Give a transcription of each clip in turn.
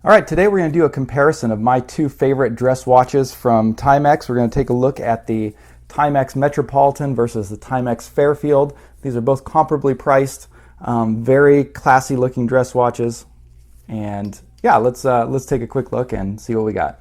All right, today we're going to do a comparison of my two favorite dress watches from Timex. We're going to take a look at the Timex Metropolitan versus the Timex Fairfield. These are both comparably priced, very classy looking dress watches. And yeah, let's take a quick look and see what we got.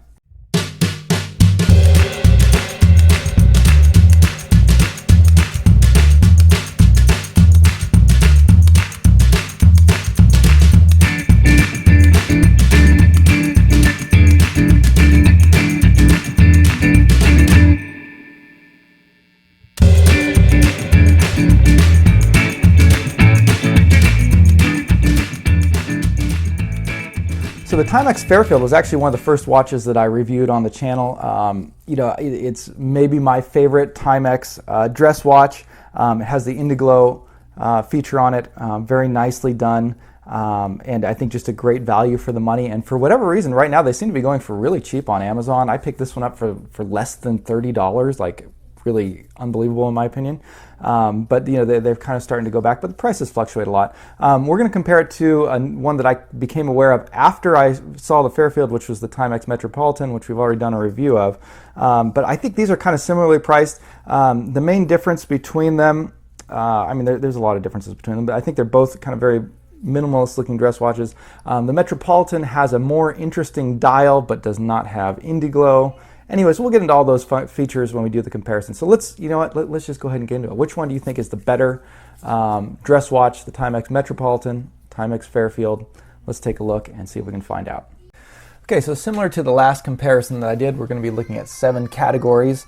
So the Timex Fairfield was actually one of the first watches that I reviewed on the channel. It's maybe my favorite Timex dress watch. It has the Indiglo feature on it, very nicely done, and I think just a great value for the money. And for whatever reason, right now they seem to be going for really cheap on Amazon. I picked this one up for less than $30, like really unbelievable in my opinion. But they're kind of starting to go back, but the prices fluctuate a lot. We're going to compare it to one that I became aware of after I saw the Fairfield, which was the Timex Metropolitan, which we've already done a review of. But I think these are kind of similarly priced. The main difference between them, there's a lot of differences between them, but I think they're both kind of very minimalist looking dress watches. The Metropolitan has a more interesting dial, but does not have Indiglo. Anyways, we'll get into all those features when we do the comparison. So let's just go ahead and get into it. Which one do you think is the better dress watch? The Timex Metropolitan, Timex Fairfield? Let's take a look and see if we can find out. Okay, so similar to the last comparison that I did, we're going to be looking at 7 categories.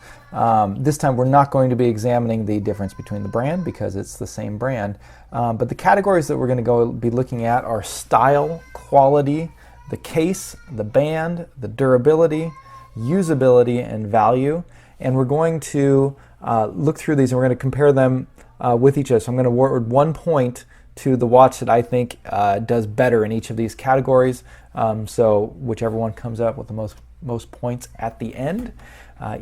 This time we're not going to be examining the difference between the brand because it's the same brand. But the categories that we're going to be looking at are style, quality, the case, the band, the durability, usability, and value. And we're going to look through these and we're going to compare them with each other. So I'm going to award 1 point to the watch that I think does better in each of these categories. So whichever one comes up with the most points at the end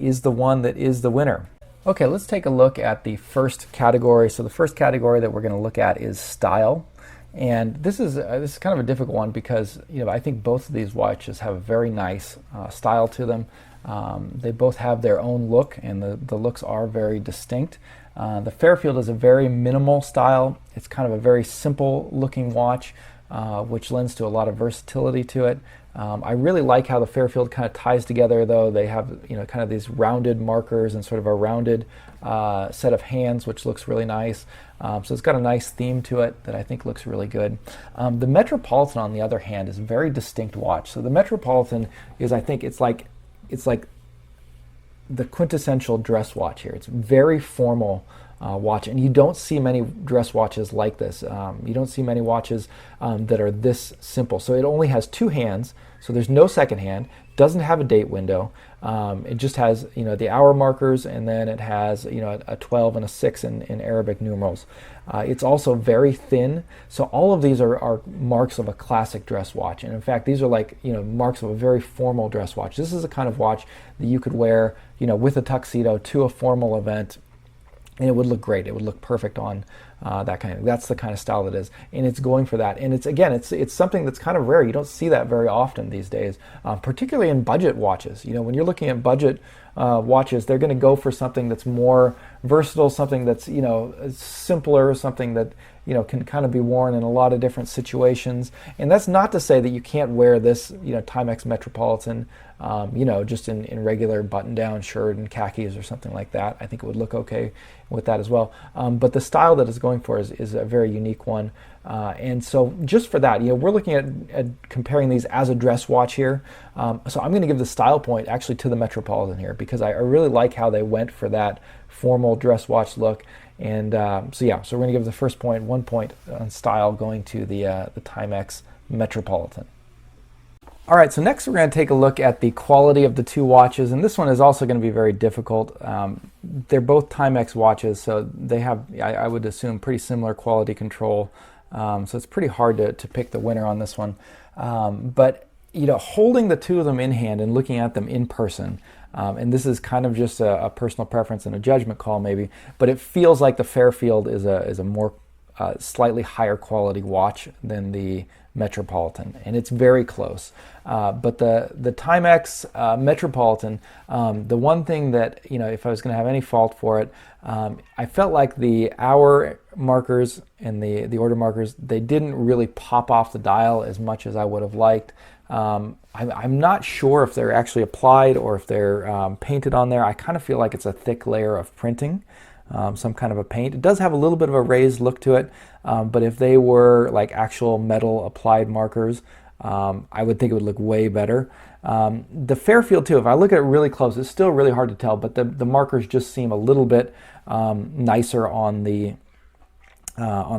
is the one that is the winner. Okay, let's take a look at the first category. So the first category that we're going to look at is style. And this is kind of a difficult one because I think both of these watches have a very nice style to them. They both have their own look, and the looks are very distinct. The Fairfield is a very minimal style. It's kind of a very simple looking watch, which lends to a lot of versatility to it. I really like how the Fairfield kind of ties together, though. They have kind of these rounded markers and sort of a rounded set of hands, which looks really nice. So it's got a nice theme to it that I think looks really good. The Metropolitan, on the other hand, is a very distinct watch. So the Metropolitan is, I think, it's like the quintessential dress watch here. It's very formal watch, and you don't see many dress watches like this. You don't see many watches that are this simple. So it only has 2 hands, so there's no second hand, doesn't have a date window. It just has the hour markers, and then it has a 12 and a 6 in Arabic numerals. It's also very thin, so all of these are marks of a classic dress watch, and in fact these are like marks of a very formal dress watch. This is the kind of watch that you could wear with a tuxedo to a formal event, and it would look great. It would look perfect on that's the kind of style it is, and it's going for that. And it's something that's kind of rare. You don't see that very often these days, particularly in budget watches. When you're looking at budget watches, they're going to go for something that's more versatile, something that's simpler, something that can kind of be worn in a lot of different situations. And that's not to say that you can't wear this Timex Metropolitan just in regular button-down shirt and khakis or something like that. I think it would look okay with that as well. But the style that it's going for is a very unique one. And so just for that, we're looking at comparing these as a dress watch here. So I'm going to give the style point actually to the Metropolitan here because I really like how they went for that formal dress watch look. And so we're going to give the first point 1 point on style, going to the Timex Metropolitan. All right, so next we're going to take a look at the quality of the 2 watches, and this one is also going to be very difficult. They're both Timex watches, so they have, I would assume, pretty similar quality control. So it's pretty hard to pick the winner on this one. But holding the 2 of them in hand and looking at them in person, and this is kind of just a personal preference and a judgment call maybe, but it feels like the Fairfield is a more slightly higher quality watch than the Metropolitan, and it's very close. But the Timex Metropolitan, the one thing that, if I was going to have any fault for it, I felt like the hour markers and the order markers, they didn't really pop off the dial as much as I would have liked. I'm not sure if they're actually applied or if they're painted on there. I kind of feel like it's a thick layer of printing. Some kind of a paint. It does have a little bit of a raised look to it, but if they were like actual metal applied markers, I would think it would look way better. The Fairfield too, if I look at it really close, it's still really hard to tell, but the markers just seem a little bit nicer on the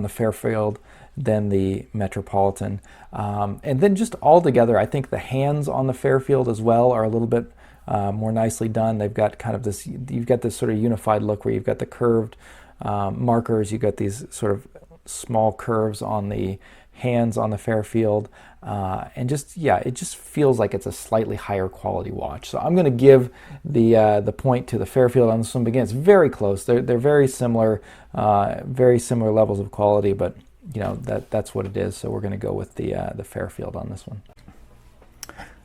Fairfield than the Metropolitan. And then just all together, I think the hands on the Fairfield as well are a little bit more nicely done. They've got kind of this, you've got this sort of unified look where you've got the curved markers, you've got these sort of small curves on the hands on the Fairfield, and just, yeah, it just feels like it's a slightly higher quality watch. So I'm going to give the point to the Fairfield on this one. Again, it's very close. They're very similar levels of quality, but that's what it is. So we're going to go with the Fairfield on this one.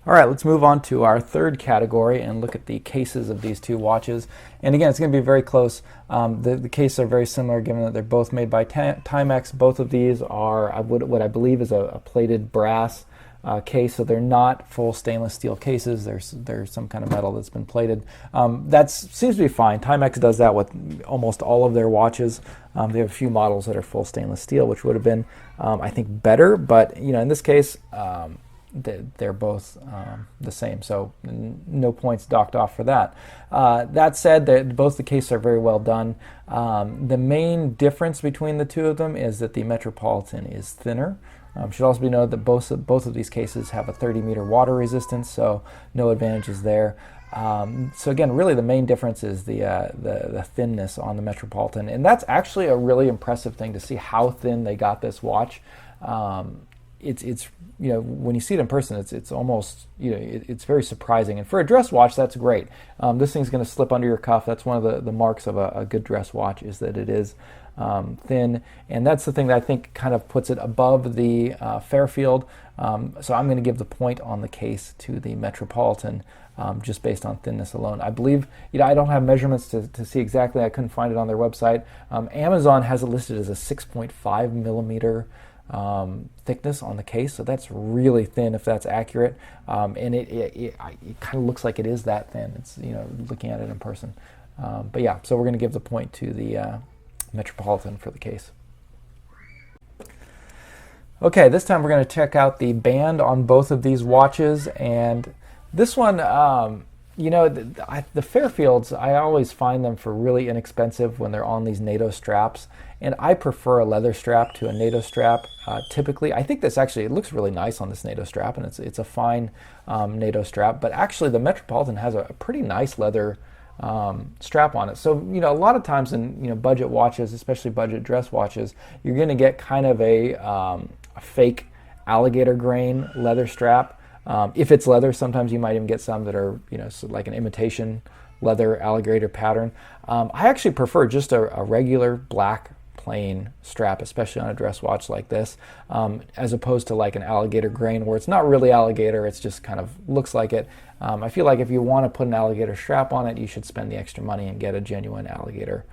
All right, let's move on to our third category and look at the cases of these two watches. And again, it's going to be very close. The cases are very similar given that they're both made by Timex. Both of these are what I believe is a plated brass case, so they're not full stainless steel cases. There's some kind of metal that's been plated. That seems to be fine. Timex does that with almost all of their watches. They have a few models that are full stainless steel, which would have been, I think, better. But in this case, they're both the same, so no points docked off for that. That said, both the cases are very well done. The main difference between the two of them is that the Metropolitan is thinner. Should also be noted that both of these cases have a 30-meter water resistance, so no advantages there. So again, really the main difference is the thinness on the Metropolitan, and that's actually a really impressive thing to see how thin they got this watch. It's when you see it in person, it's almost it's very surprising. And for a dress watch, that's great. This thing's going to slip under your cuff. That's one of the marks of a good dress watch, is that it is thin, and that's the thing that I think kind of puts it above the Fairfield. So I'm going to give the point on the case to the Metropolitan, just based on thinness alone. I believe, I don't have measurements to see exactly. I couldn't find it on their website. Amazon has it listed as a 6.5 millimeter thickness on the case, so that's really thin if that's accurate, and it kind of looks like it is that thin. It's looking at it in person, but yeah, so we're going to give the point to the Metropolitan for the case. Okay, this time we're going to check out the band on both of these watches, and this one, the Fairfields, I always find them for really inexpensive when they're on these NATO straps, and I prefer a leather strap to a NATO strap. Typically, I think this actually, it looks really nice on this NATO strap, and it's a fine NATO strap, but actually the Metropolitan has a pretty nice leather strap on it. So, a lot of times in, budget watches, especially budget dress watches, you're going to get kind of a fake alligator grain leather strap. If it's leather, sometimes you might even get some that are, like an imitation leather alligator pattern. I actually prefer just a regular black plain strap, especially on a dress watch like this, as opposed to like an alligator grain where it's not really alligator, it's just kind of looks like it. I feel like if you want to put an alligator strap on it, you should spend the extra money and get a genuine alligator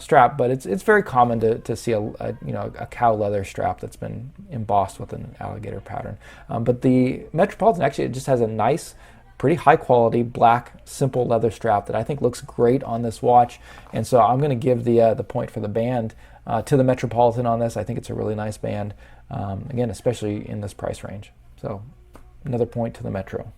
strap, but it's very common to see a cow leather strap that's been embossed with an alligator pattern. But the Metropolitan actually, it just has a nice, pretty high quality black simple leather strap that I think looks great on this watch, and so I'm going to give the point for the band to the Metropolitan on this. I think it's a really nice band, again, especially in this price range. So another point to the Metro.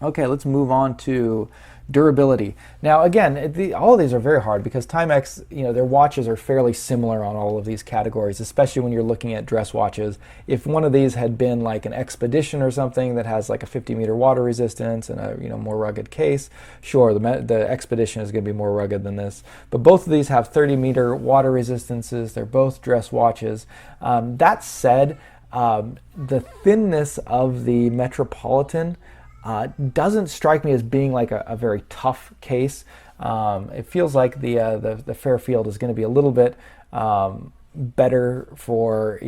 Okay, let's move on to durability. Now, again, all of these are very hard because Timex, their watches are fairly similar on all of these categories, especially when you're looking at dress watches. If one of these had been like an Expedition or something that has like a 50-meter water resistance and a more rugged case, sure, the Expedition is going to be more rugged than this. But both of these have 30-meter water resistances. They're both dress watches. That said, the thinness of the Metropolitan doesn't strike me as being like a very tough case. It feels like the Fairfield is going to be a little bit better for,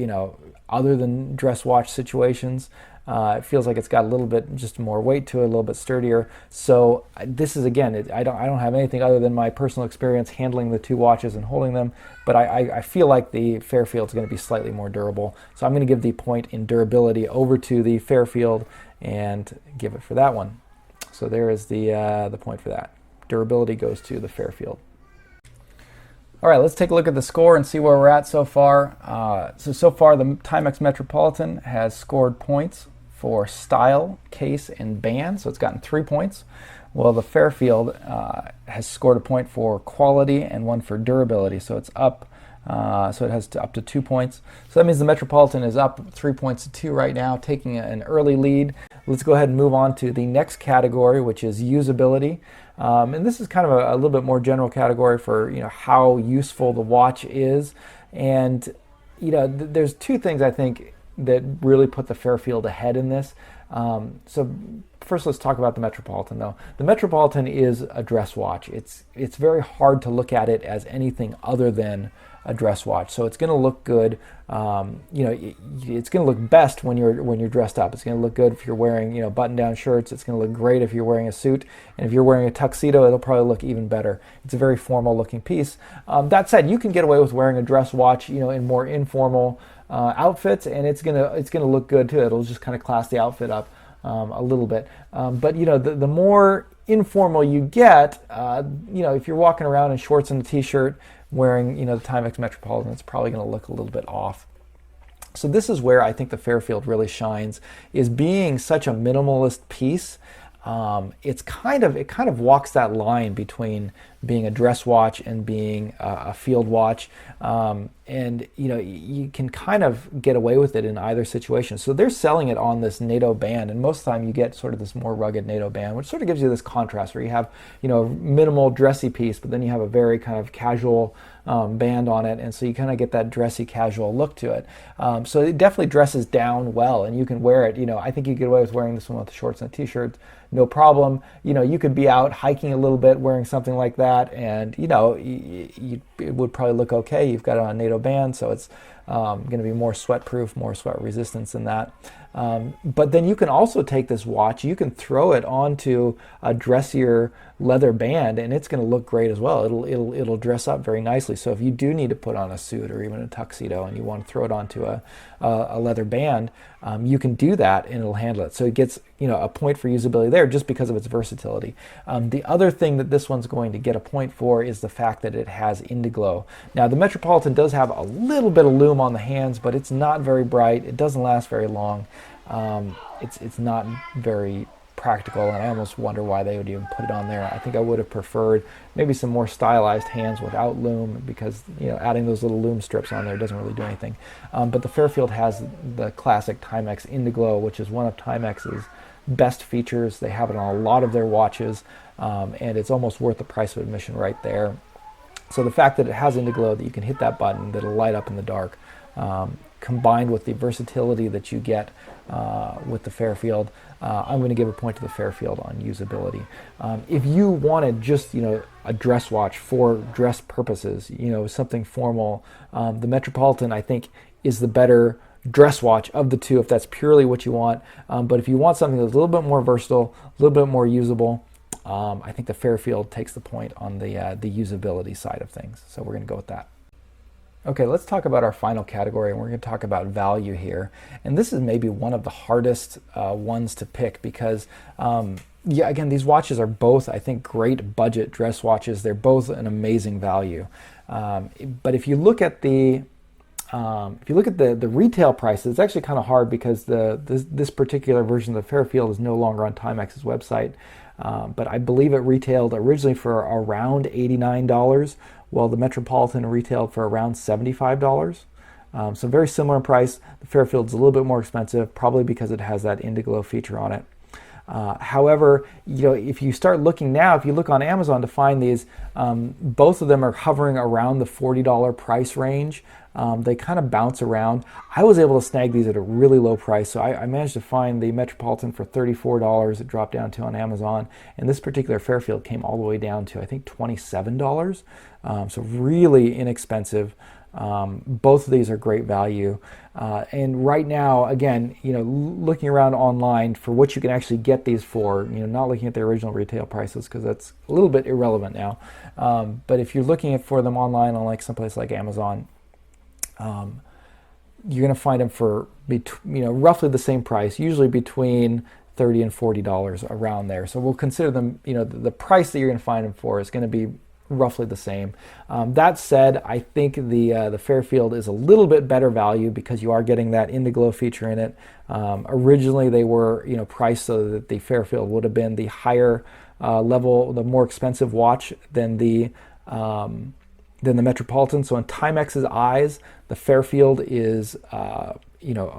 other than dress watch situations. It feels like it's got a little bit just more weight to it, a little bit sturdier. So this is, again, I don't have anything other than my personal experience handling the two watches and holding them, but I feel like the Fairfield is going to be slightly more durable. So I'm going to give the point in durability over to the Fairfield and give it for that one. So there is the point for that. Durability goes to the Fairfield. All right, let's take a look at the score and see where we're at so far. So far, the Timex Metropolitan has scored points for style, case, and band, so it's gotten 3 points. Well, the Fairfield has scored a point for quality and one for durability, so it's up. So it has up to 2 points. So that means the Metropolitan is up 3 points to 2 right now, taking an early lead. Let's go ahead and move on to the next category, which is usability. And this is kind of a little bit more general category for how useful the watch is. And there's two things I think that really put the Fairfield ahead in this. So first, let's talk about the Metropolitan, though. The Metropolitan is a dress watch. It's very hard to look at it as anything other than a dress watch. So it's going to look good. It's going to look best when you're dressed up. It's going to look good if you're wearing button-down shirts. It's going to look great if you're wearing a suit, and if you're wearing a tuxedo, it'll probably look even better. It's a very formal-looking piece. That said, you can get away with wearing a dress watch, in more informal outfits, and it's gonna look good too. It'll just kind of class the outfit up a little bit. But the more informal you get, if you're walking around in shorts and a t-shirt wearing the Timex Metropolitan, it's probably going to look a little bit off. So this is where I think the Fairfield really shines, is being such a minimalist piece. It kind of walks that line between being a dress watch and being a field watch, and you can kind of get away with it in either situation. So they're selling it on this NATO band, and most of the time you get sort of this more rugged NATO band, which sort of gives you this contrast where you have a minimal dressy piece, but then you have a very kind of casual band on it, and so you kind of get that dressy casual look to it. So it definitely dresses down well, and you can wear it. I think you get away with wearing this one with the shorts and a t-shirt, no problem. You could be out hiking a little bit wearing something like that, and it would probably look okay. You've got it on a NATO band, so it's going to be more sweat proof, more sweat resistance than that. But then you can also take this watch, you can throw it onto a dressier leather band, and it's going to look great as well. It'll dress up very nicely. So if you do need to put on a suit or even a tuxedo and you want to throw it onto a leather band, you can do that and it'll handle it. So it gets a point for usability there just because of its versatility. The other thing that this one's going to get a point for is the fact that it has Indiglow. Now the Metropolitan does have a little bit of lume on the hands, but it's not very bright. It doesn't last very long. It's not very practical, and I almost wonder why they would even put it on there. I think I would have preferred maybe some more stylized hands without lume, because adding those little lume strips on there doesn't really do anything. But the Fairfield has the classic Timex Indiglow, which is one of Timex's best features. They have it on a lot of their watches, and it's almost worth the price of admission right there. So the fact that it has Indiglow, that you can hit that button, that'll light up in the dark, combined with the versatility that you get with the Fairfield, I'm going to give a point to the Fairfield on usability. If you wanted just a dress watch for dress purposes, something formal, the Metropolitan I think is the better dress watch of the two if that's purely what you want. But if you want something that's a little bit more versatile, a little bit more usable, I think the Fairfield takes the point on the usability side of things. So we're going to go with that. Okay, let's talk about our final category, and we're going to talk about value here. And this is maybe one of the hardest ones to pick because, again, these watches are both, I think, great budget dress watches. They're both an amazing value. But if you look at the retail prices, it's actually kind of hard because this particular version of the Fairfield is no longer on Timex's website. But I believe it retailed originally for around $89, while the Metropolitan retailed for around $75. So very similar in price. The Fairfield's a little bit more expensive, probably because it has that Indiglow feature on it. However, if you start looking now, if you look on Amazon to find these, both of them are hovering around the $40 price range. They kind of bounce around. I was able to snag these at a really low price, so I managed to find the Metropolitan for $34. It dropped down to on Amazon, and this particular Fairfield came all the way down to I think $27. So really inexpensive Both of these are great value. And right now, again, looking around online for what you can actually get these for, not looking at the original retail prices because that's a little bit irrelevant now. But if you're looking for them online on like someplace like Amazon, you're going to find them for roughly the same price, usually between $30 and $40 around there. So we'll consider them, the price that you're going to find them for is going to be roughly the same. That said, I think the Fairfield is a little bit better value because you are getting that Indiglo feature in it. Originally, they were priced so that the Fairfield would have been the higher level, the more expensive watch than the Metropolitan. So in Timex's eyes, the Fairfield is a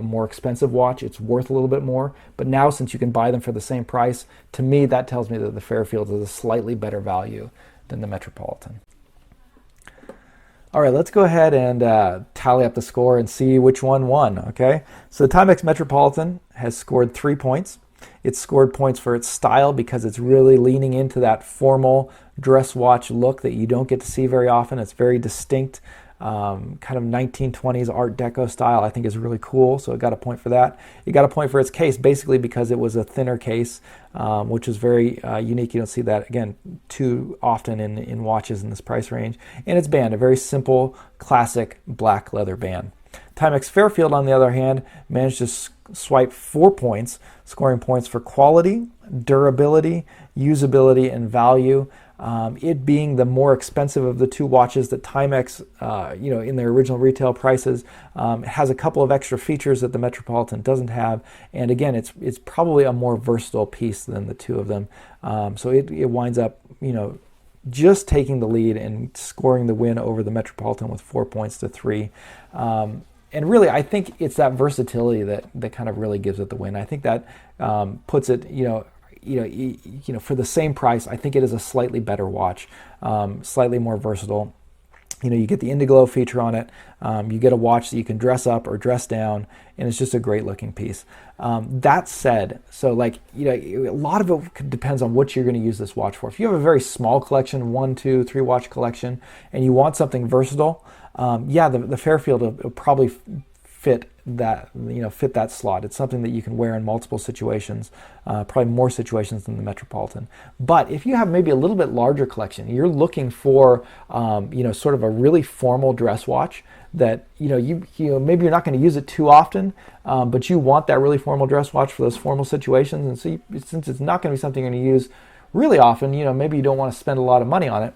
more expensive watch. It's worth a little bit more. But now, since you can buy them for the same price, to me that tells me that the Fairfield is a slightly better value than the Metropolitan. All right, let's go ahead and tally up the score and see which one won, okay? So the Timex Metropolitan has scored 3 points. It's scored points for its style because it's really leaning into that formal dress watch look that you don't get to see very often. It's very distinct, kind of 1920s Art Deco style. I think is really cool, so it got a point for that. It got a point for its case, basically because it was a thinner case, which is very unique. You don't see that, again, too often in watches in this price range. And its band, a very simple, classic black leather band. Timex Fairfield, on the other hand, managed to swipe 4 points, scoring points for quality, durability, usability, and value. It being the more expensive of the two watches that Timex, in their original retail prices, has a couple of extra features that the Metropolitan doesn't have. And again, it's probably a more versatile piece than the two of them. So it winds up, just taking the lead and scoring the win over the Metropolitan with 4 points to 3. And really, I think it's that versatility that kind of really gives it the win. I think that puts it, for the same price, I think it is a slightly better watch, slightly more versatile. You get the Indiglo feature on it. You get a watch that you can dress up or dress down, and it's just a great looking piece. That said, so a lot of it depends on what you're going to use this watch for. If you have a very small collection, 1, 2, 3 watch collection, and you want something versatile, the Fairfield will probably fit that slot. It's something that you can wear in multiple situations, probably more situations than the Metropolitan. But if you have maybe a little bit larger collection, you're looking for, sort of a really formal dress watch that, maybe you're not going to use it too often, but you want that really formal dress watch for those formal situations. And so since it's not going to be something you're going to use really often, maybe you don't want to spend a lot of money on it.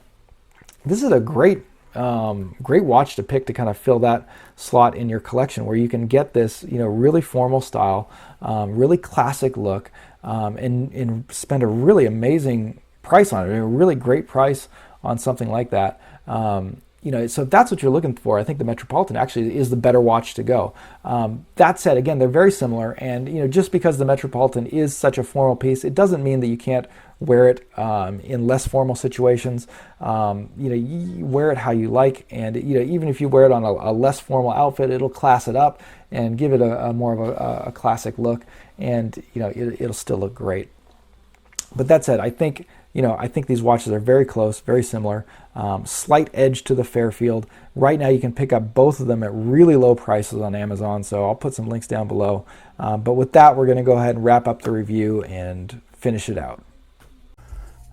This is a great watch to pick to kind of fill that slot in your collection, where you can get this, really formal style, really classic look, and spend a really amazing price on it, a really great price on something like that. So if that's what you're looking for, I think the Metropolitan actually is the better watch to go. That said, again, they're very similar, and just because the Metropolitan is such a formal piece, it doesn't mean that you can't wear it in less formal situations. You wear it how you like, and even if you wear it on a less formal outfit, it'll class it up and give it a more of a classic look, and it'll still look great. But that said, I think these watches are very close, very similar. Slight edge to the Fairfield. Right now you can pick up both of them at really low prices on Amazon, so I'll put some links down below. But with that, we're going to go ahead and wrap up the review and finish it out.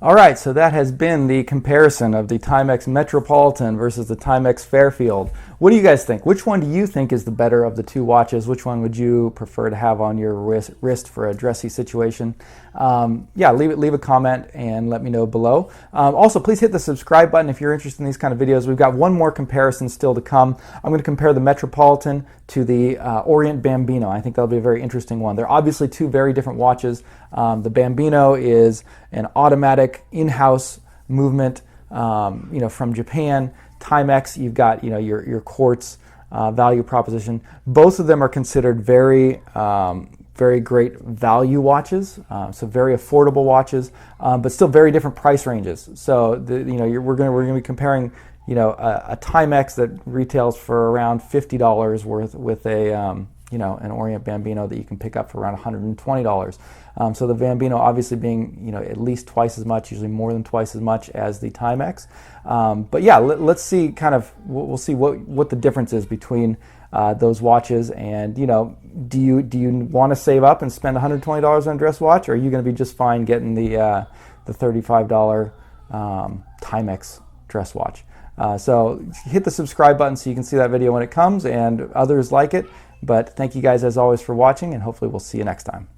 All right, so that has been the comparison of the Timex Metropolitan versus the Timex Fairfield. What do you guys think? Which one do you think is the better of the two watches? Which one would you prefer to have on your wrist for a dressy situation? Leave a comment and let me know below. Also, please hit the subscribe button if you're interested in these kind of videos. We've got one more comparison still to come. I'm going to compare the Metropolitan to the Orient Bambino. I think that'll be a very interesting one. They're obviously two very different watches. The Bambino is an automatic in-house movement, from Japan. Timex, you've got your quartz value proposition. Both of them are considered very great value watches, so very affordable watches, but still very different price ranges. So we're going to be comparing a Timex that retails for around $50 worth with a an Orient Bambino that you can pick up for around $120. So the Bambino obviously being at least twice as much, usually more than twice as much as the Timex. But yeah, let's see we'll see what the difference is between those watches. And do you want to save up and spend $120 on a dress watch, or are you going to be just fine getting the $35 Timex dress watch? So hit the subscribe button so you can see that video when it comes and others like it. But thank you guys as always for watching, and hopefully we'll see you next time.